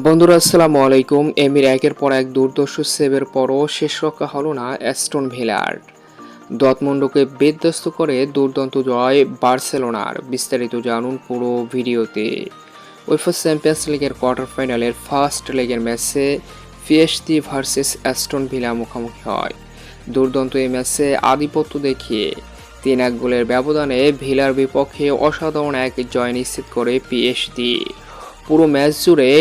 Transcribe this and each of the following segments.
বন্ধুরা আসসালামু আলাইকুম। এমির একের পর এক দুর্দর্শ সেভের পরও শেষ রক্ষা হলো না অ্যাস্টন ভিলার। ডর্টমুন্ডকে বিধ্বস্ত করে দুর্দান্ত জয় বার্সেলোনার। বিস্তারিত জানুন পুরো ভিডিওতে। উয়েফা চ্যাম্পিয়ন্স লিগের কোয়ার্টার ফাইনালের ফার্স্ট লেগের ম্যাচে পিএসজি ভার্সেস অ্যাস্টন ভিলা মুখোমুখি হয়। দুর্দান্ত এই ম্যাচে আধিপত্য দেখিয়ে 3-1 গোলের ব্যবধানে ভিলার বিপক্ষে অসাধারণ এক জয় নিশ্চিত করে পিএসজি। পুরো ম্যাচ জুড়ে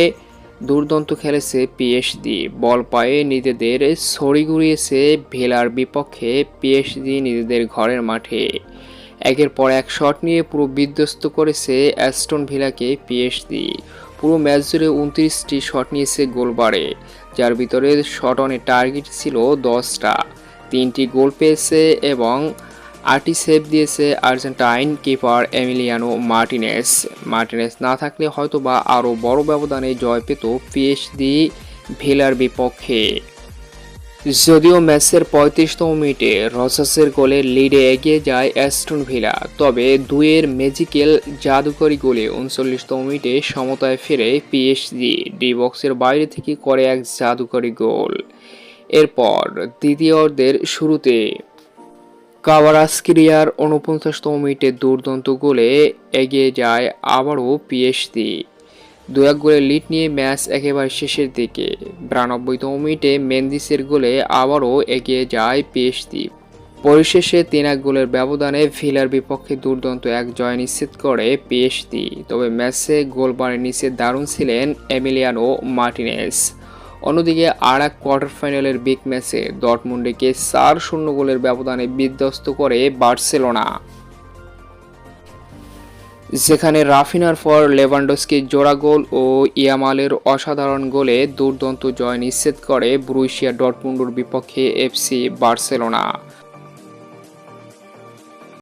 দুর্দান্ত খেলেছে পিএসজি, বল পায়ে নিজেদের ছড়ি ঘুরিয়েছে ভিলার বিপক্ষে। পিএসজি নিজেদের ঘরের মাঠে একের পর এক শট নিয়ে পুরো বিধ্বস্ত করেছে অ্যাস্টন ভিলাকে পিএসজি। পুরো ম্যাচ জুড়ে 29টি শট নিয়েছে গোলবারে, যার ভিতরে শট অনে টার্গেট ছিল 10টা। 3টি গোল পেয়েছে এবং 8টি সেভ দিয়েছে আর্জেন্টাইন কিপার এমিলিয়ানো মার্টিনেস না থাকলে হয়তোবা আরও বড় ব্যবধানে জয় পেত পিএসজি ভিলার বিপক্ষে। যদিও ম্যাচের 35তম মিনিটে রজাসের গোলে লিডে এগিয়ে যায় অ্যাস্টন ভিলা, তবে দুইয়ের ম্যাজিক্যাল জাদুকরী গোলে 39তম মিনিটে সমতায় ফেরে পিএসজি। ডি বক্সের বাইরে থেকে করে এক জাদুকরী গোল। এরপর দ্বিতীয়ার্ধের শুরুতে কাভারাস্কেলিয়ার 49তম মিনিটে দুর্দান্ত গোলে এগিয়ে যায় আবারও পিএসজি। 2-1 গোলের লিড নিয়ে ম্যাচ একেবারে শেষের দিকে 92তম মিনিটে মেন্দিসের গোলে আবারও এগিয়ে যায় পিএসজি। পরিশেষে 3-1 গোলের ব্যবধানে ভিলার বিপক্ষে দুর্দান্ত এক জয় নিশ্চিত করে পিএসজি। তবে ম্যাচে গোলবারের নিচে দারুণ ছিলেন এমিলিয়ানো মার্টিনেস। অন্যদিকে আর এক কোয়ার্টার ফাইনালের বিগ ম্যাচে ডর্টমুন্ডকে 4-0 গোলের ব্যবধানে বিধ্বস্ত করে বার্সেলোনা, যেখানে রাফিনার পর লেভানডস্কির জোড়া গোল ও ইয়ামালের অসাধারণ গোলে দুর্দান্ত জয় নিশ্চিত করে ব্রুসিয়া ডর্টমুন্ডের বিপক্ষে এফসি বার্সেলোনা।